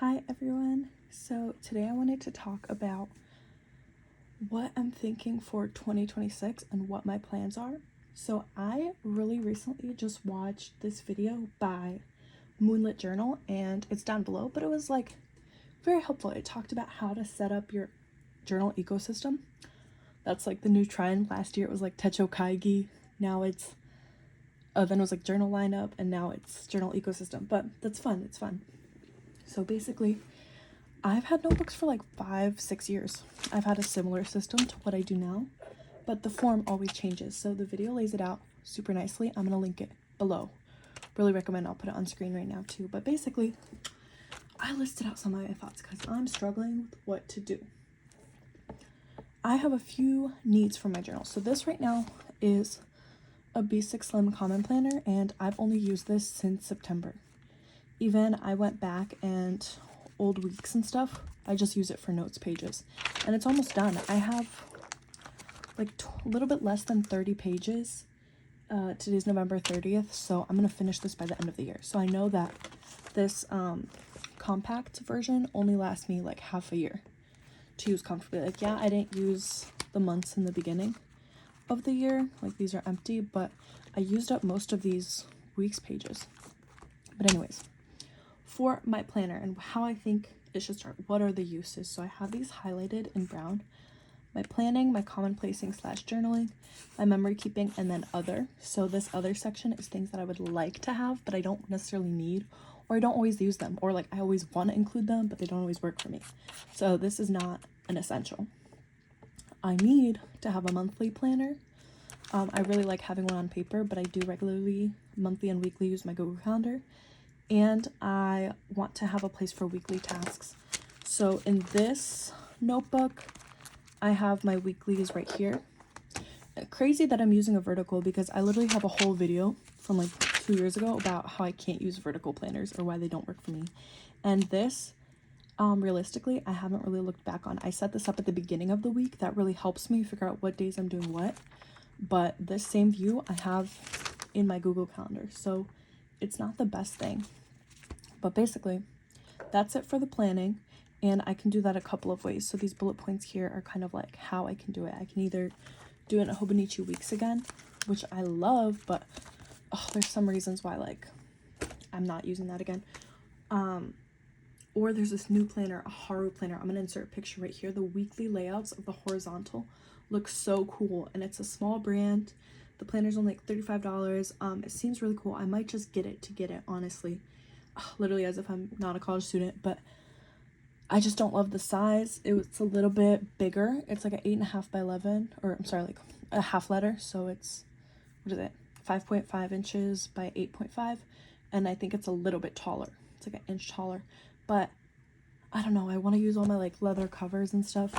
Hi everyone. So today I wanted to talk about what I'm thinking for 2026 and what my plans are. So I really recently just watched this video by Moonlit Journal and it's down below, but it was like very helpful. It talked about how to set up your journal ecosystem. That's like the new trend. Last year it was like Techo Kaigi. Now it's then it was like journal lineup, and now it's journal ecosystem. But that's fun. It's fun. So basically, I've had notebooks for like 5-6 years. I've had a similar system to what I do now, but the form always changes. So the video lays it out super nicely. I'm gonna link it below. Really recommend. I'll put it on screen right now too. But basically, I listed out some of my thoughts because I'm struggling with what to do. I have a few needs for my journal. So this right now is a B6 Slim Common Planner, and I've only used this since September. Even I went back and old weeks and stuff, I just use it for notes pages, and it's almost done. I have like a little bit less than 30 pages. Today's November 30th, so I'm gonna finish this by the end of the year. So I know that this compact version only lasts me like half a year to use comfortably. Like, yeah, I didn't use the months in the beginning of the year, like these are empty, but I used up most of these weeks pages. But anyways, for my planner and how I think it should start, what are the uses? So I have these highlighted in brown: my planning, my common placing / journaling, my memory keeping, and then other. So this other section is things that I would like to have but I don't necessarily need, or I don't always use them, or like I always want to include them but they don't always work for me. So this is not an essential. I need to have a monthly planner. I really like having one on paper, but I do regularly, monthly and weekly, use my Google Calendar. And I want to have a place for weekly tasks. So in this notebook, I have my weeklies right here. Crazy that I'm using a vertical, because I literally have a whole video from like 2 years ago about how I can't use vertical planners or why they don't work for me. And this, realistically, I haven't really looked back on. I set this up at the beginning of the week. That really helps me figure out what days I'm doing what. But this same view I have in my Google Calendar, so it's not the best thing. But basically, that's it for the planning, and I can do that a couple of ways. So these bullet points here are kind of like how I can do it. I can either do it in Hobonichi Weeks again, which I love, but there's some reasons why like I'm not using that again. Or there's this new planner, a Haru planner. I'm gonna insert a picture right here. The weekly layouts of the horizontal look so cool, and it's a small brand. The planner's only like $35. It seems really cool. I might just get it, honestly. Literally as if I'm not a college student, but I just don't love the size. It's a little bit bigger. It's like an 8.5 by 11, or I'm sorry, like a half letter. So it's, what is it? 5.5 inches by 8.5. And I think it's a little bit taller. It's like an inch taller, but I don't know. I want to use all my like leather covers and stuff.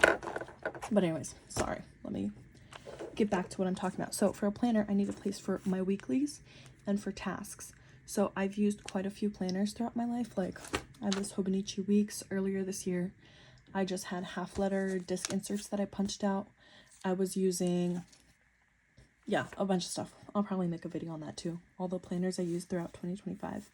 But anyways, sorry. Let me get back to what I'm talking about. So for a planner, I need a place for my weeklies and for tasks. So I've used quite a few planners throughout my life. Like I have this Hobonichi Weeks. Earlier this year, I just had half letter disc inserts that I punched out. I was using, yeah, a bunch of stuff. I'll probably make a video on that too. All the planners I used throughout 2025.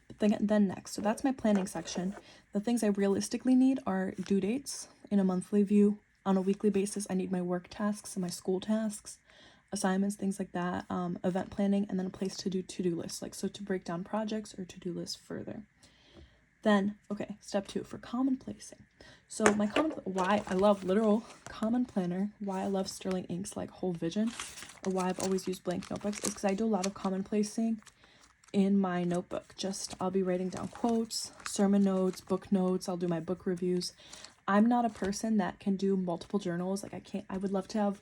But then next, so that's my planning section. The things I realistically need are due dates in a monthly view. On a weekly basis, I need my work tasks and my school tasks, assignments, things like that, event planning, and then a place to do to-do lists, like so to break down projects or to-do lists further. Then, okay, step 2 for common placing. So my why I love literal common planner, why I love Sterling inks like Whole Vision, or why I've always used blank notebooks, is because I do a lot of common placing in my notebook. I'll be writing down quotes, sermon notes, book notes. I'll do my book reviews. I'm not a person that can do multiple journals. Like I would love to have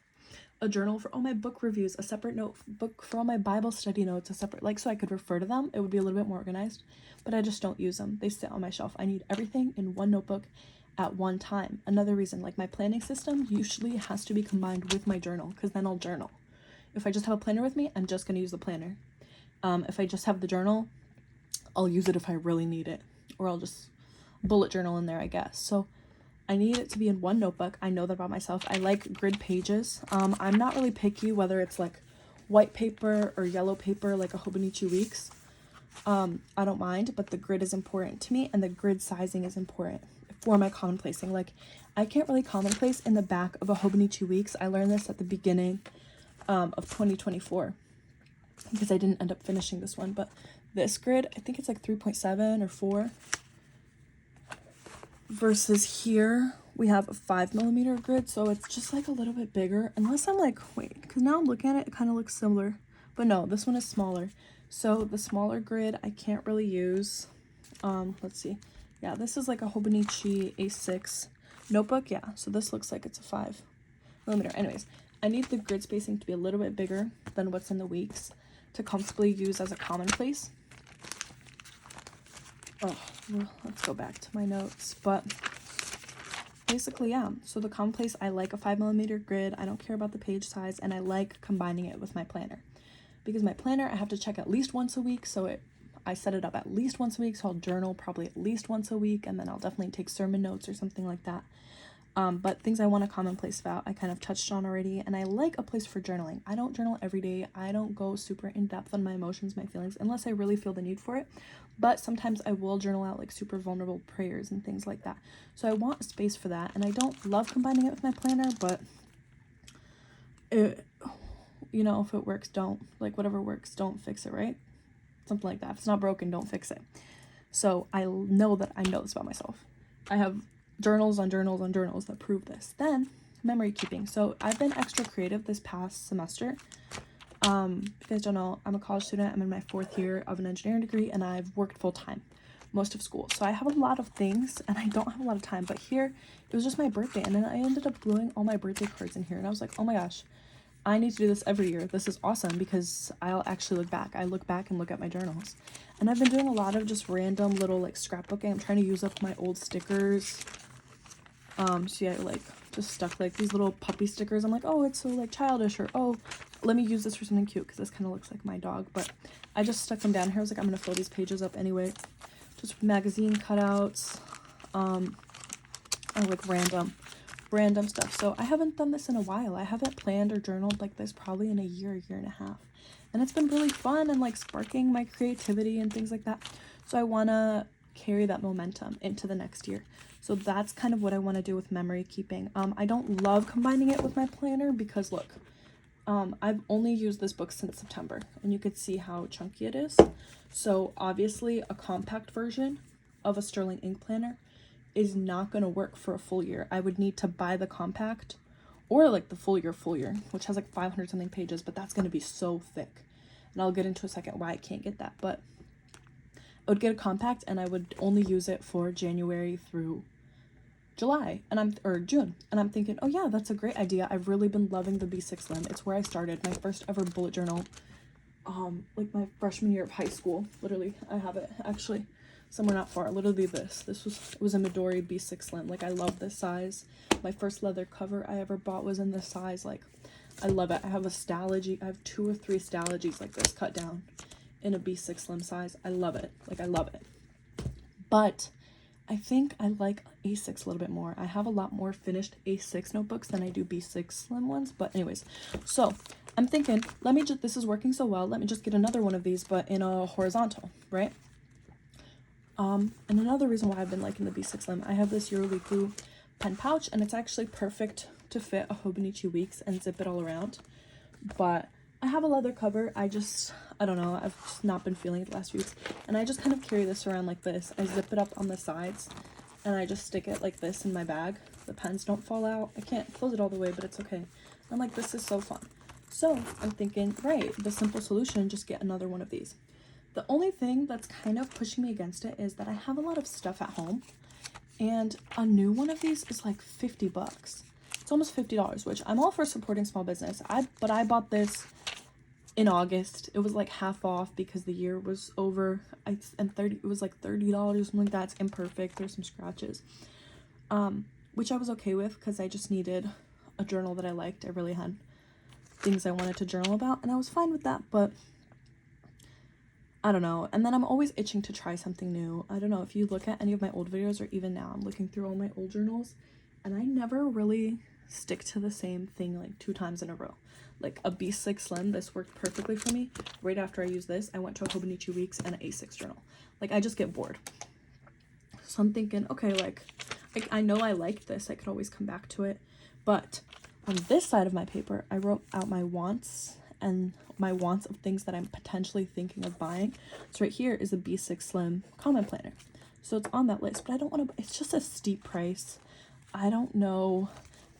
a journal for all my book reviews, a separate notebook for all my Bible study notes, a separate, like, so I could refer to them. It would be a little bit more organized, but I just don't use them. They sit on my shelf. I need everything in one notebook at one time. Another reason, like my planning system usually has to be combined with my journal, because then I'll journal. If I just have a planner with me, I'm just going to use the planner. If I just have the journal, I'll use it if I really need it, or I'll just bullet journal in there, I guess. So I need it to be in one notebook. I know that about myself. I like grid pages. I'm not really picky whether it's like white paper or yellow paper, like a Hobonichi Weeks. I don't mind, but the grid is important to me, and the grid sizing is important for my commonplacing. Like, I can't really commonplace in the back of a Hobonichi Weeks. I learned this at the beginning of 2024 because I didn't end up finishing this one, but this grid, I think it's like 3.7 or 4 versus here we have a 5mm grid, so it's just like a little bit bigger, unless I'm like, wait, because now I'm looking at it, it kind of looks similar, but no, this one is smaller. So the smaller grid I can't really use. Let's see, yeah, this is like a Hobonichi A6 notebook. Yeah, so this looks like it's a 5mm. Anyways, I need the grid spacing to be a little bit bigger than what's in the Weeks to comfortably use as a commonplace. Oh, well, let's go back to my notes. But basically, yeah, so the commonplace, I like a 5mm grid. I don't care about the page size, and I like combining it with my planner, because my planner I have to check at least once a week, so I set it up at least once a week, so I'll journal probably at least once a week, and then I'll definitely take sermon notes or something like that. But things I want a commonplace about, I kind of touched on already, and I like a place for journaling. I don't journal every day. I don't go super in depth on my emotions, my feelings, unless I really feel the need for it. But sometimes I will journal out like super vulnerable prayers and things like that. So I want a space for that, and I don't love combining it with my planner, but you know, if it works, don't, like, whatever works, don't fix it, right? Something like that. If it's not broken, don't fix it. So I know this about myself. I have journals on journals on journals that prove this. Then memory keeping. So I've been extra creative this past semester. If you guys don't know, I'm a college student. I'm in my 4th year of an engineering degree, and I've worked full-time most of school. So I have a lot of things, and I don't have a lot of time. But here, it was just my birthday, and then I ended up gluing all my birthday cards in here, and I was like, oh my gosh, I need to do this every year. This is awesome, because I'll actually look back. I look back and look at my journals. And I've been doing a lot of just random little like scrapbooking. I'm trying to use up my old stickers. So yeah, I like just stuck like these little puppy stickers. I'm like, oh, it's so like childish, or oh, let me use this for something cute, because this kind of looks like my dog. But I just stuck them down here. I was like, I'm gonna fill these pages up anyway. Just magazine cutouts, or like random stuff. So I haven't done this in a while. I haven't planned or journaled like this probably in a year and a half, and it's been really fun and like sparking my creativity and things like that. So I want to carry that momentum into the next year. So that's kind of what I want to do with memory keeping. I don't love combining it with my planner, because look, I've only used this book since September, and you could see how chunky it is. So obviously a compact version of a Sterling ink planner is not going to work for a full year. I would need to buy the compact, or like the full year, which has like 500 something pages, but that's going to be so thick. And I'll get into a second why I can't get that. But I would get a compact, and I would only use it for January through July, or June. And I'm thinking, oh yeah, that's a great idea. I've really been loving the B6 Lim. It's where I started my first ever bullet journal, like my freshman year of high school. Literally, I have it actually somewhere not far. Literally it was a Midori B6 Lim. Like, I love this size. My first leather cover I ever bought was in this size. Like, I love it. I have a Stalogy. I have 2 or 3 Stalogies like this cut down in a B6 Lim size. I love it. Like, I love it. But I think I like A6 a little bit more. I have a lot more finished A6 notebooks than I do B6 Slim ones. But anyways, so I'm thinking, this is working so well, let me just get another one of these, but in a horizontal, right? And another reason why I've been liking the B6 Slim, I have this Euroliku pen pouch, and it's actually perfect to fit a Hobonichi Weeks and zip it all around. But I have a leather cover. I don't know, I've just not been feeling it the last few weeks, and I just kind of carry this around like this. I zip it up on the sides, and I just stick it like this in my bag. The pens don't fall out. I can't close it all the way, but it's okay. I'm like, this is so fun. So I'm thinking, right, the simple solution, just get another one of these. The only thing that's kind of pushing me against it is that I have a lot of stuff at home, and a new one of these is like $50. It's almost $50, which I'm all for supporting small business. But I bought this in August. It was like half off because the year was over. It was like $30, something like that. It's imperfect. There's some scratches, which I was okay with, because I just needed a journal that I liked. I really had things I wanted to journal about, and I was fine with that. But I don't know. And then I'm always itching to try something new. I don't know if you look at any of my old videos, or even now, I'm looking through all my old journals, and I never really stick to the same thing like 2 times in a row. Like a B6 Slim, this worked perfectly for me. Right after I used this, I went to a Hobonichi Weeks and an A6 journal. Like, I just get bored. So I'm thinking, okay, like I know I like this. I could always come back to it. But on this side of my paper, I wrote out my wants and my wants of things that I'm potentially thinking of buying. So right here is a B6 Slim comment planner. So it's on that list, but I don't want to, it's just a steep price. I don't know.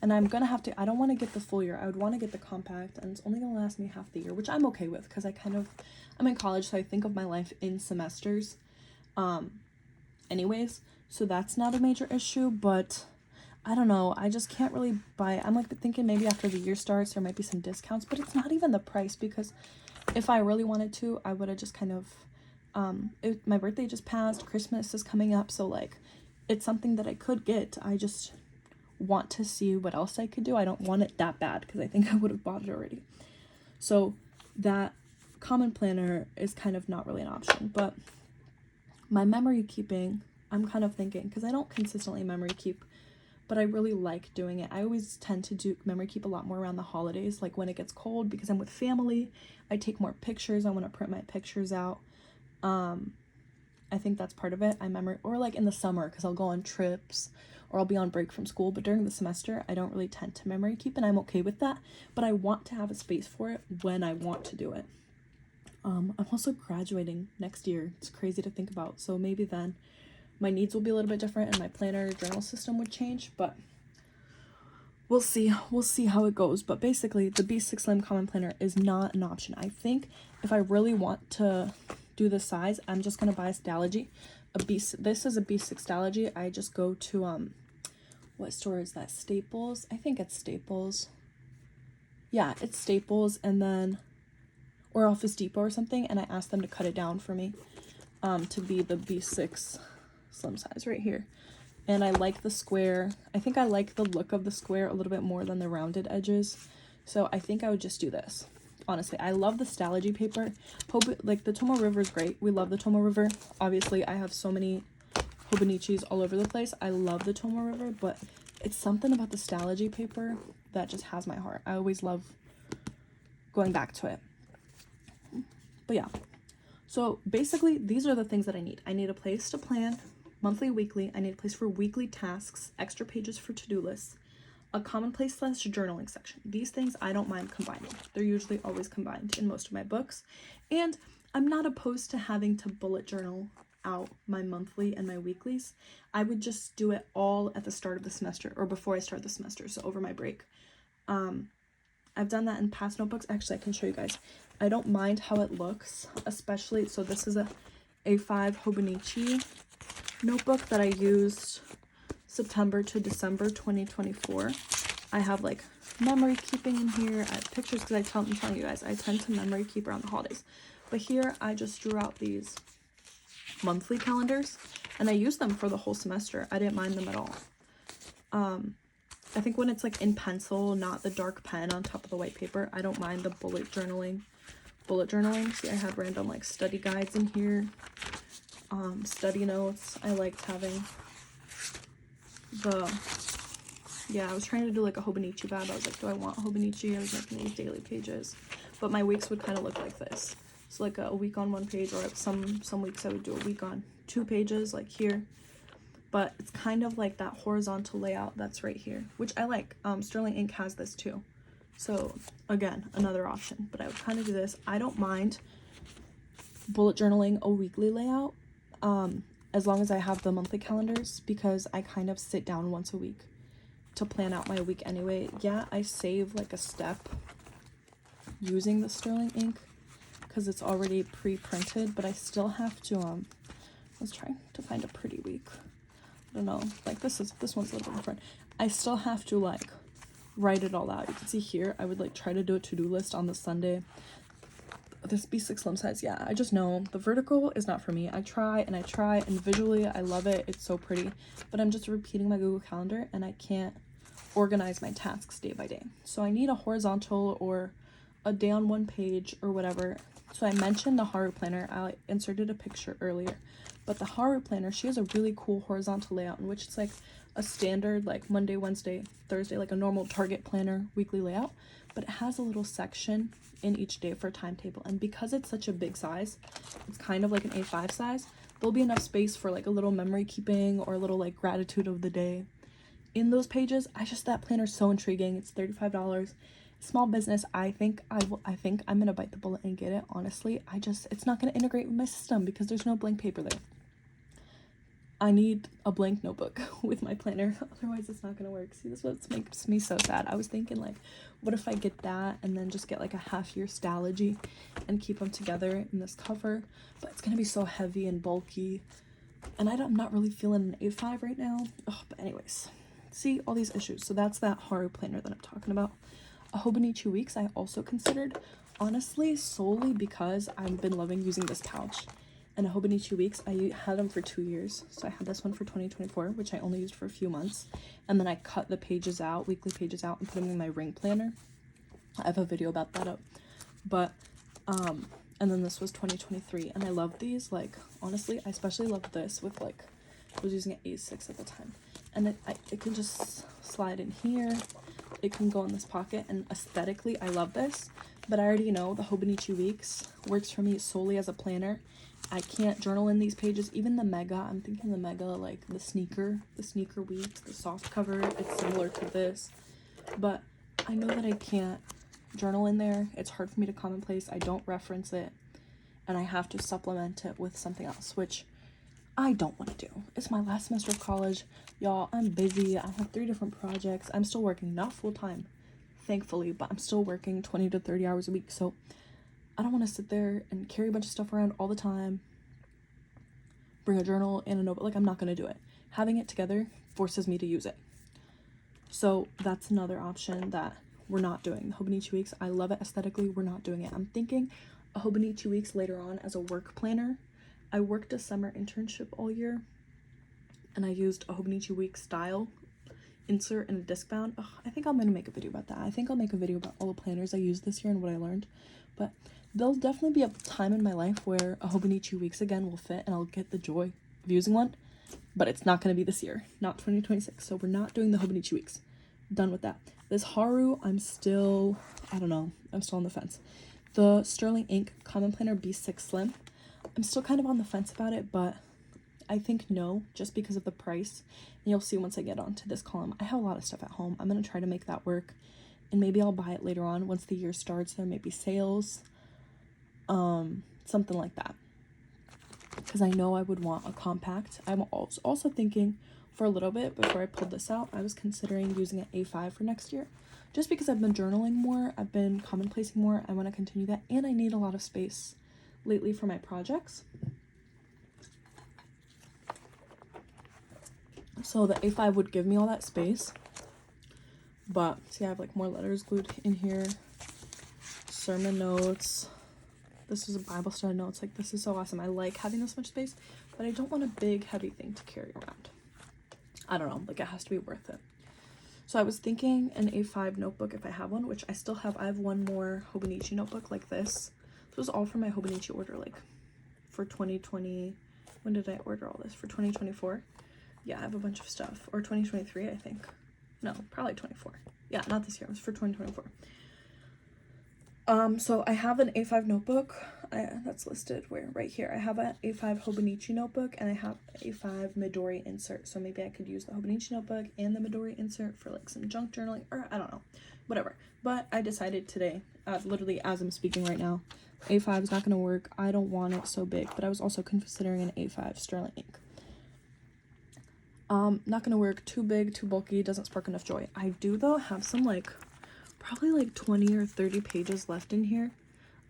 And I'm going to have to, I don't want to get the full year. I would want to get the compact, and it's only going to last me half the year, which I'm okay with because I'm in college, so I think of my life in semesters anyways. So that's not a major issue, but I don't know. I just can't really buy. I'm like thinking maybe after the year starts, there might be some discounts, but it's not even the price, because if I really wanted to, I would have just kind of, my birthday just passed, Christmas is coming up, so like it's something that I could get. I just want to see what else I could do. I don't want it that bad because I think I would have bought it already. So that common planner is kind of not really an option. But my memory keeping, I'm kind of thinking, because I don't consistently memory keep, but I really like doing it. I always tend to do memory keep a lot more around the holidays, like when it gets cold, because I'm with family. I take more pictures. I want to print my pictures out. I think that's part of it. Or like in the summer, because I'll go on trips or I'll be on break from school, but during the semester I don't really tend to memory keep, and I'm okay with that, but I want to have a space for it when I want to do it. I'm also graduating next year. It's crazy to think about, so maybe then my needs will be a little bit different and my planner journal system would change, but we'll see how it goes. But basically the B6 Slim Common Planner is not an option. I think if I really want to do the size, I'm just gonna buy a Stalogy. This is a B6 Stalogy. I just go to what store is that? Staples? I think it's Staples. Yeah, it's Staples, and then or Office Depot or something, and I asked them to cut it down for me to be the B6 Slim size right here. And I like the square. I think I like the look of the square a little bit more than the rounded edges, so I think I would just do this. Honestly, I love the Stalogy paper. Like the Tomoe River is great. We love the Tomoe River. Obviously, I have so many Hobonichis all over the place. I love the Tomoe River, but it's something about the Stalogy paper that just has my heart. I always love going back to it. But yeah, so basically these are the things that I need. I need a place to plan monthly, weekly. I need a place for weekly tasks, extra pages for to-do lists, a commonplace / journaling section. These things I don't mind combining. They're usually always combined in most of my books. And I'm not opposed to having to bullet journal out my monthly and my weeklies. I would just do it all at the start of the semester or before I start the semester, so over my break. I've done that in past notebooks. Actually, I can show you guys. I don't mind how it looks, especially, so this is a A5 Hobonichi notebook that I used September to December 2024. I have like memory keeping in here. I have pictures because I'm telling you guys, I tend to memory keep around the holidays. But here I just drew out these monthly calendars and I used them for the whole semester. I didn't mind them at all. I think when it's like in pencil, not the dark pen on top of the white paper, I don't mind the bullet journaling. See, I have random like study guides in here, study notes. I liked having I was trying to do like a Hobonichi vibe. I was like, do I want Hobonichi? I was making these daily pages, but my weeks would kind of look like this. So like a week on 1 page, or some weeks I would do a week on 2 pages, like here. But it's kind of like that horizontal layout that's right here, which I like. Sterling Ink has this too. So again, another option, but I would kind of do this. I don't mind bullet journaling a weekly layout, as long as I have the monthly calendars, because I kind of sit down once a week to plan out my week anyway. Yeah, I save like a step using the Sterling Ink because it's already pre-printed, but I still have to, I was trying to find a pretty week. I don't know, like this one's a little bit different. I still have to like write it all out. You can see here, I would like try to do a to-do list on the Sunday. This B6 Slim size, yeah, I just know the vertical is not for me. I try and visually I love it. It's so pretty, but I'm just repeating my Google Calendar and I can't organize my tasks day by day. So I need a horizontal or a day on 1 page or whatever. So I mentioned the Haru planner. I inserted a picture earlier, But the Haru planner, she has a really cool horizontal layout in which it's like a standard like Monday, Wednesday, Thursday, like a normal Target planner weekly layout, but it has a little section in each day for a timetable. And because it's such a big size, it's kind of like an A5 size, there'll be enough space for like a little memory keeping or a little like gratitude of the day in those pages. That planner's so intriguing. It's $35. Small business. I think I'm gonna bite the bullet and get it. Honestly, it's not gonna integrate with my system because there's no blank paper there. I need a blank notebook with my planner, otherwise it's not gonna work. See, this is what makes me so sad. I was thinking like, what if I get that and then just get like a half-year Stalogy and keep them together in this cover, but it's gonna be so heavy and bulky, and I'm not really feeling an A5 right now. But anyways, see, all these issues. So that's that Haru planner that I'm talking about. A Hobonichi Weeks I also considered, honestly, solely because I've been loving using this pouch. And a Hobonichi Weeks, I had them for 2 years. So I had this one for 2024, which I only used for a few months. And then I cut the pages out, weekly pages out, and put them in my ring planner. I have a video about that up. But, and then this was 2023. And I love these. Like, honestly, I especially love this with, like, I was using an A6 at the time. And it can just slide in here. It can go in this pocket. And aesthetically, I love this. But I already know the Hobonichi Weeks works for me solely as a planner. I can't journal in these pages. Even the Mega, I'm thinking the Mega, like the sneaker weeks, the soft cover, it's similar to this. But I know that I can't journal in there. It's hard for me to commonplace. I don't reference it. And I have to supplement it with something else, which I don't want to do. It's my last semester of college. Y'all, I'm busy. I have 3 different projects. I'm still working, not full time, thankfully, but I'm still working 20 to 30 hours a week. So I don't want to sit there and carry a bunch of stuff around all the time, bring a journal and a notebook. Like, I'm not going to do it. Having it together forces me to use it. So that's another option that we're not doing. The Hobonichi Weeks, I love it aesthetically. We're not doing it. I'm thinking a Hobonichi Weeks later on as a work planner. I worked a summer internship all year, and I used a Hobonichi Weeks style insert and a disc bound. I think I'm going to make a video about that. I think I'll make a video about all the planners I used this year and what I learned. But there'll definitely be a time in my life where a Hobonichi Weeks again will fit and I'll get the joy of using one, but it's not going to be this year, not 2026. So we're not doing the Hobonichi Weeks. Done with that. This Haru, I don't know, I'm still on the fence. The Sterling Ink Common Planner B6 Slim, I'm still kind of on the fence about it, but I think no, just because of the price. And you'll see once I get onto this column. I have a lot of stuff at home. I'm going to try to make that work, and maybe I'll buy it later on once the year starts. There may be sales, something like that, because I know I would want a compact. I'm also thinking for a little bit before I pulled this out, I was considering using an A5 for next year, just because I've been journaling more, I've been commonplacing more. I want to continue that, and I need a lot of space lately for my projects. So the A5 would give me all that space. But see, I have like more letters glued in here, sermon notes. This is a Bible study notes. Like, this is so awesome. I like having this much space, but I don't want a big heavy thing to carry around. I don't know, like, it has to be worth it. So I was thinking an A5 notebook if I have one, which I still have. I have one more Hobonichi notebook like this. This was all for my Hobonichi order, like for 2020. When did I order all this? For 2024. Yeah, I have a bunch of stuff. Or 2023, I think. No, probably 24. Yeah, not this year. It was for 2024. So I have an A5 notebook. That's listed where? Right here. I have an A5 Hobonichi notebook, and I have A5 Midori insert. So maybe I could use the Hobonichi notebook and the Midori insert for like some junk journaling, or I don't know, whatever. But I decided today, literally as I'm speaking right now, A5 is not going to work. I don't want it so big, but I was also considering an A5 Sterling ink. Not gonna work. Too big, too bulky, doesn't spark enough joy. I do though have some like probably like 20 or 30 pages left in here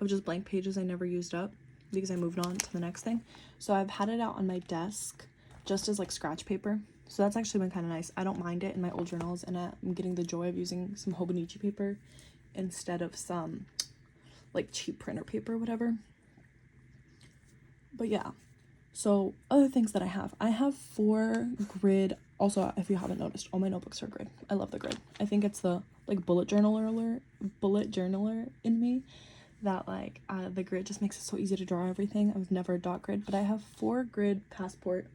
of just blank pages I never used up because I moved on to the next thing. So I've had it out on my desk just as like scratch paper. So that's actually been kind of nice. I don't mind it in my old journals, and I'm getting the joy of using some Hobonichi paper instead of some like cheap printer paper or whatever. But yeah. So other things that I have 4 grid. Also, if you haven't noticed, all my notebooks are grid. I love the grid. I think it's the like bullet journaler in me that like the grid just makes it so easy to draw everything. I was never a dot grid, but I have 4 grid passport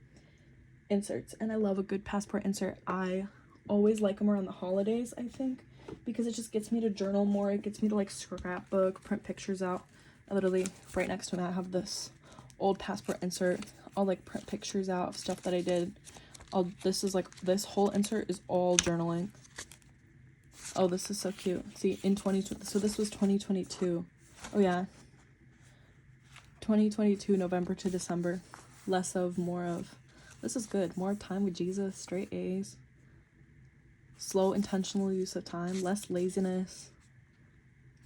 inserts, and I love a good passport insert. I always like them around the holidays, I think, because it just gets me to journal more. It gets me to like scrapbook, print pictures out. I literally, right next to me, I have this old passport insert. I'll like print pictures out of stuff that I did. This is like, this whole insert is all journaling. Oh, this is so cute. See, in 2020, so this was 2022. Oh yeah, 2022 November to December. Less of, more of. This is good. More time with Jesus, straight A's. Slow intentional use of time, less laziness,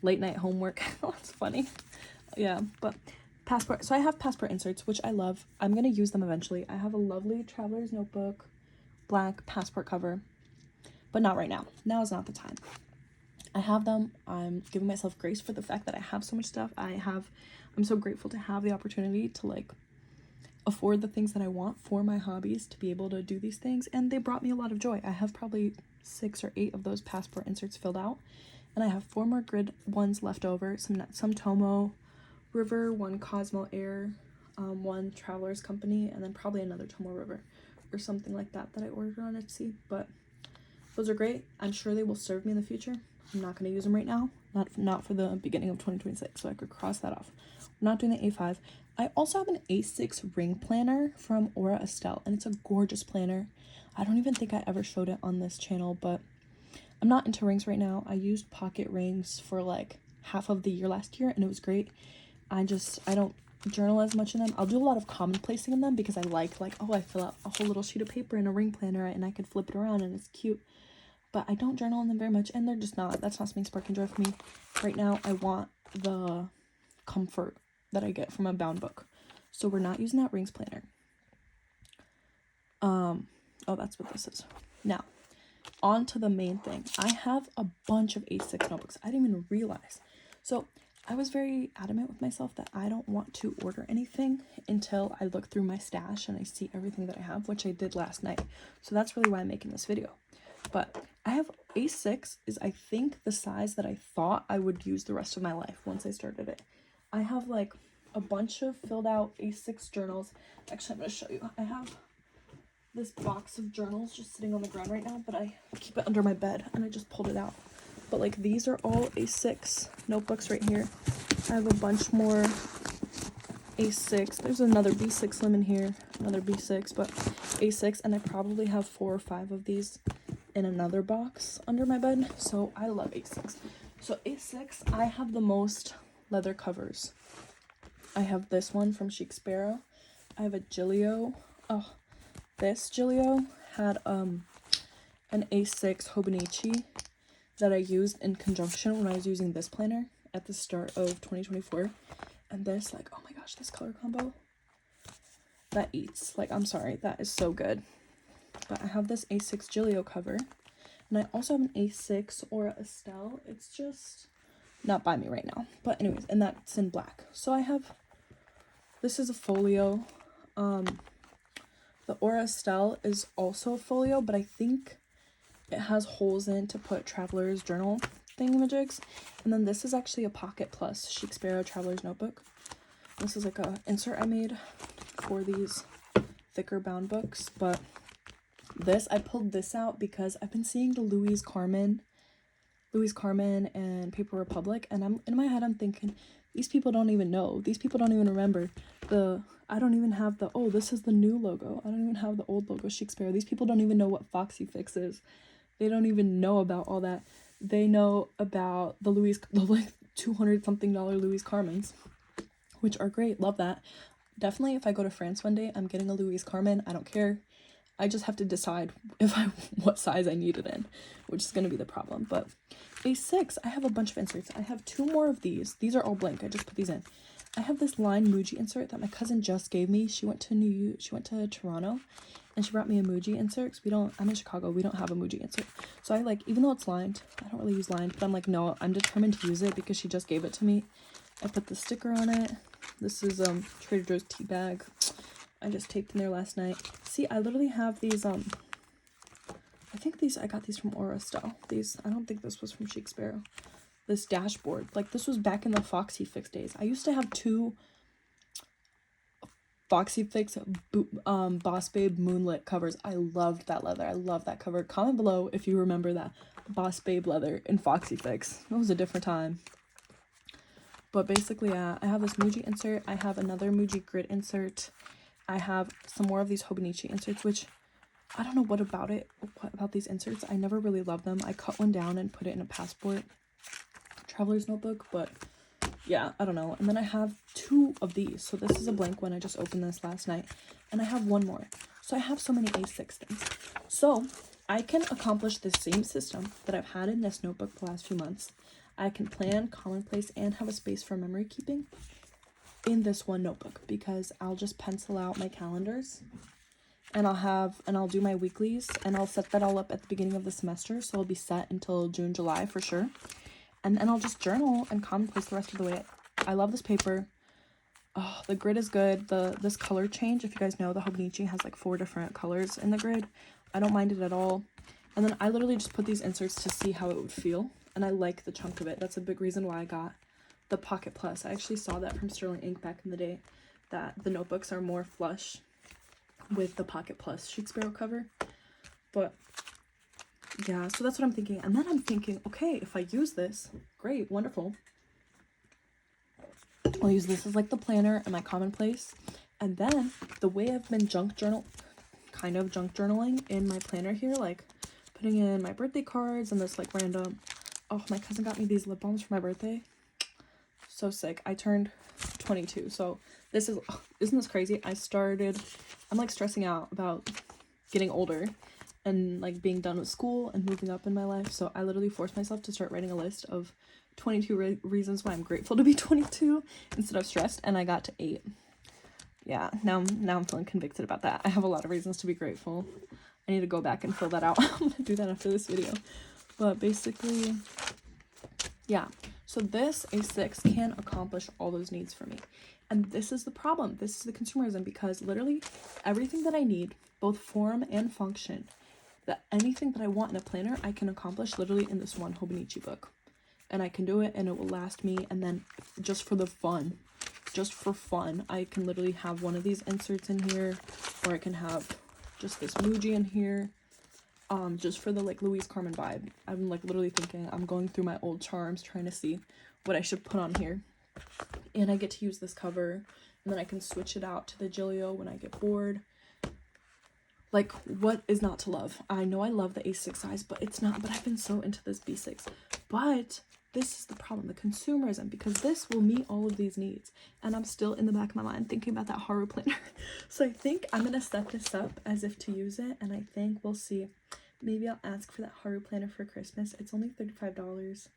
late night homework. That's funny. Yeah, but passport. So I have passport inserts, which I love. I'm gonna use them eventually. I have a lovely traveler's notebook, black passport cover, but not right now. Now is not the time. I have them. I'm giving myself grace for the fact that I have so much stuff. I'm so grateful to have the opportunity to like afford the things that I want for my hobbies, to be able to do these things, and they brought me a lot of joy. I have probably 6 or 8 of those passport inserts filled out, and I have 4 more grid ones left over. Some Tomo River, 1 Cosmo Air, 1 Traveler's Company, and then probably another Tomo River or something like that I ordered on Etsy. But those are great. I'm sure they will serve me in the future. I'm not going to use them right now, not for the beginning of 2026, so I could cross that off. I'm not doing the A5. I also have an A6 ring planner from Aura Estelle, and it's a gorgeous planner. I don't even think I ever showed it on this channel, but I'm not into rings right now. I used pocket rings for like half of the year last year, and it was great. I don't journal as much in them. I'll do a lot of commonplacing in them because I like, oh, I fill out a whole little sheet of paper in a ring planner and I could flip it around and it's cute. But I don't journal in them very much, and that's not something spark and joy for me. Right now, I want the comfort that I get from a bound book. So we're not using that rings planner. Oh, that's what this is. Now, on to the main thing. I have a bunch of A6 notebooks. I didn't even realize. So I was very adamant with myself that I don't want to order anything until I look through my stash and I see everything that I have, which I did last night. So that's really why I'm making this video. But I have A6 is, I think, the size that I thought I would use the rest of my life once I started it. I have like a bunch of filled out A6 journals. Actually, I'm going to show you. I have this box of journals just sitting on the ground right now, but I keep it under my bed and I just pulled it out. But like, these are all A6 notebooks right here. I have a bunch more A6. There's another B6 Slim in here, another B6, but A6, and I probably have 4 or 5 of these in another box under my bed. So I love A6. So A6, I have the most leather covers. I have this one from Chic Sparrow. I have a Gilio. Oh, this Gilio had an A6 Hobonichi that I used in conjunction when I was using this planner at the start of 2024. And this, like, oh my gosh, this color combo, that eats. Like, I'm sorry, that is so good. But I have this A6 Gilio cover, and I also have an A6 Aura Estelle. It's just not by me right now, but anyways, and that's in black. So I have, this is a folio. The Aura Estelle is also a folio, but I think it has holes in to put Traveler's Journal thingamajigs. And then this is actually a Pocket Plus Chic Sparrow Traveler's Notebook. This is like a insert I made for these thicker bound books, but this, I pulled this out because I've been seeing the Louise Carmen and Paper Republic, and I'm in my head, I'm thinking, these people don't even know. These people don't even remember I don't even have the, oh, this is the new logo. I don't even have the old logo, Chic Sparrow. These people don't even know what foxyfix is. They don't even know about all that. They know about the like $200 something Louise Carmens, which are great. Love that. Definitely, if I go to France one day, I'm getting a Louise Carmen. I don't care. I just have to decide what size I need it in, which is going to be the problem. But A6, I have a bunch of inserts. I have 2 more of these. These are all blank. I just put these in. I have this line Muji insert that my cousin just gave me. She went to Toronto, and she brought me a Muji insert. Cause I'm in Chicago. We don't have a Muji insert. So I like, even though it's lined, I don't really use lined, but I'm like, no, I'm determined to use it because she just gave it to me. I put the sticker on it. This is Trader Joe's tea bag. I just taped in there last night. See, I literally have these, I think I got these from Aura Estelle. These, I don't think this was from Chic Sparrow. this dashboard. Like, this was back in the foxyfix days. I used to have 2 foxyfix Boss Babe Moonlit covers. I loved that leather. I love that cover. Comment below if you remember that Boss Babe leather in foxyfix. It was a different time. But basically, I have this Muji insert. I have another Muji grid insert. I have some more of these Hobonichi inserts, which I don't know what about these inserts. I never really loved them. I cut one down and put it in a passport traveler's notebook, but yeah, I don't know. And then I have 2 of these. So this is a blank one. I just opened this last night. And I have 1 more. So I have so many A6 things. So I can accomplish the same system that I've had in this notebook the last few months. I can plan, commonplace, and have a space for memory keeping in this one notebook, because I'll just pencil out my calendars and I'll do my weeklies, and I'll set that all up at the beginning of the semester. So it'll be set until June, July for sure. And then I'll just journal and commonplace the rest of the way. I love this paper. Oh, the grid is good. This color change, if you guys know, the Hobonichi has like 4 different colors in the grid. I don't mind it at all. And then I literally just put these inserts to see how it would feel. And I like the chunk of it. That's a big reason why I got the Pocket Plus. I actually saw that from Sterling Ink back in the day, that the notebooks are more flush with the Pocket Plus Sheet Sparrow cover. But yeah, so that's what I'm thinking. And then I'm thinking, okay, if I use this, great, wonderful. I'll use this as like the planner and my commonplace. And then the way I've been junk journaling in my planner here, like putting in my birthday cards and this like random, oh, my cousin got me these lip balms for my birthday. So sick. I turned 22. So this is, isn't this crazy? I'm like stressing out about getting older and like being done with school and moving up in my life. So I literally forced myself to start writing a list of 22 reasons why I'm grateful to be 22 instead of stressed, and I got to 8. Yeah, now I'm feeling convicted about that. I have a lot of reasons to be grateful. I need to go back and fill that out. I'm gonna do that after this video. But basically, yeah. So this A6 can accomplish all those needs for me. And this is the problem. This is the consumerism, because literally everything that I need, both form and function, that anything that I want in a planner, I can accomplish literally in this one Hobonichi book. And I can do it, and it will last me. And then just for fun, I can literally have one of these inserts in here, or I can have just this Muji in here, just for the like Louise Carmen vibe. I'm like literally thinking, I'm going through my old charms trying to see what I should put on here. And I get to use this cover, and then I can switch it out to the Gilio when I get bored. Like, what is not to love? I know I love the A6 size, but it's not. But I've been so into this B6. But this is the problem, the consumerism, because this will meet all of these needs. And I'm still in the back of my mind thinking about that Haru planner. So I think I'm going to set this up as if to use it. And I think we'll see. Maybe I'll ask for that Haru planner for Christmas. It's only $35.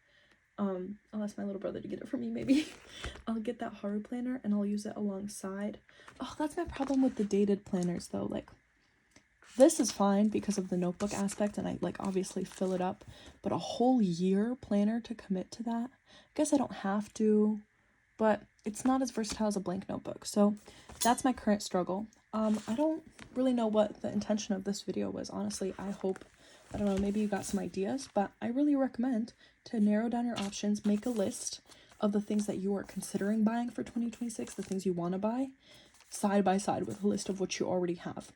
I'll ask my little brother to get it for me, maybe. I'll get that Haru planner and I'll use it alongside. Oh, that's my problem with the dated planners though. Like, this is fine because of the notebook aspect, and I like obviously fill it up, but a whole year planner to commit to that, I guess I don't have to, but it's not as versatile as a blank notebook. So that's my current struggle. I don't really know what the intention of this video was, honestly. I don't know, maybe you got some ideas, but I really recommend to narrow down your options, make a list of the things that you are considering buying for 2026, the things you want to buy, side by side with a list of what you already have.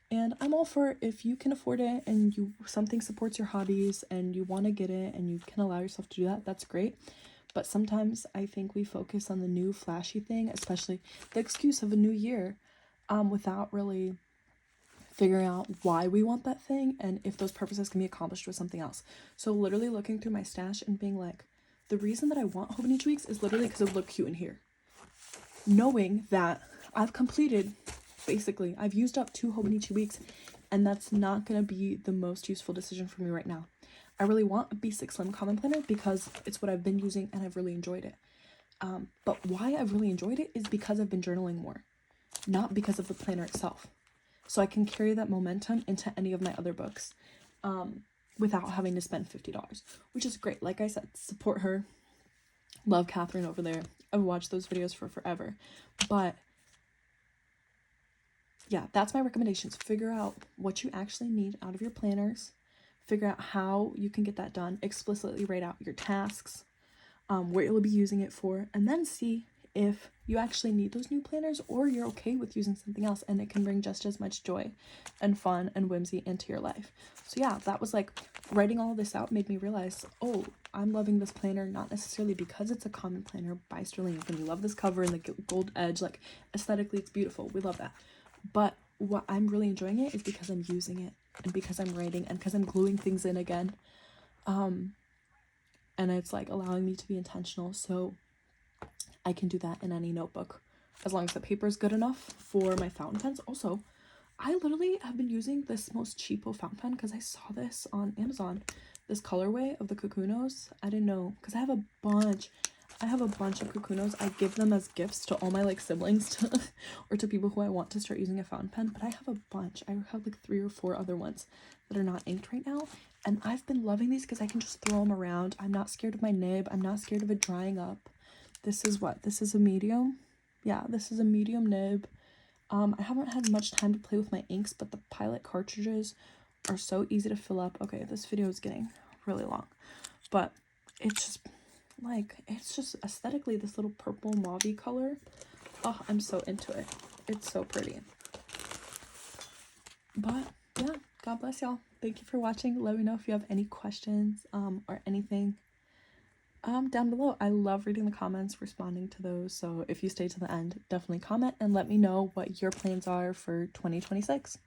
And I'm all for it. If you can afford it and something supports your hobbies and you want to get it and you can allow yourself to do that, that's great. But sometimes I think we focus on the new flashy thing, especially the excuse of a new year, without really figuring out why we want that thing and if those purposes can be accomplished with something else. So literally looking through my stash and being like, the reason that I want Hobonichi Weeks is literally because it would look cute in here. Knowing that I've completed, basically, I've used up 2 Hobonichi Weeks, and that's not going to be the most useful decision for me right now. I really want a B6 Slim Common Planner because it's what I've been using and I've really enjoyed it. But why I've really enjoyed it is because I've been journaling more, not because of the planner itself. So I can carry that momentum into any of my other books without having to spend $50, which is great. Like I said, support her. Love Catherine over there. I've watched those videos for forever. But yeah, that's my recommendations. Figure out what you actually need out of your planners. Figure out how you can get that done. Explicitly write out your tasks. what you'll be using it for, and then see if you actually need those new planners or you're okay with using something else and it can bring just as much joy and fun and whimsy into your life. So yeah, that was like, writing all of this out made me realize, oh, I'm loving this planner not necessarily because it's a common planner by Sterling, and we love this cover and the gold edge, like aesthetically it's beautiful, we love that, but what I'm really enjoying it is because I'm using it and because I'm writing and because I'm gluing things in again, and it's like allowing me to be intentional. So I can do that in any notebook as long as the paper is good enough for my fountain pens. Also, I literally have been using this most cheapo fountain pen because I saw this on Amazon, this colorway of the Kukunos. I didn't know, because I have a bunch of Kukunos. I give them as gifts to all my like siblings to, or to people who I want to start using a fountain pen, but I have a bunch. I have like 3 or 4 other ones that are not inked right now, and I've been loving these because I can just throw them around. I'm not scared of my nib. I'm not scared of it drying up. This is what? This is a medium? Yeah, this is a medium nib. I haven't had much time to play with my inks, but the Pilot cartridges are so easy to fill up. Okay, this video is getting really long, but it's just like, it's just aesthetically this little purple mauve color. Oh, I'm so into it. It's so pretty. But yeah, God bless y'all. Thank you for watching. Let me know if you have any questions or anything down below. I love reading the comments, responding to those, so if you stay to the end, definitely comment and let me know what your plans are for 2026.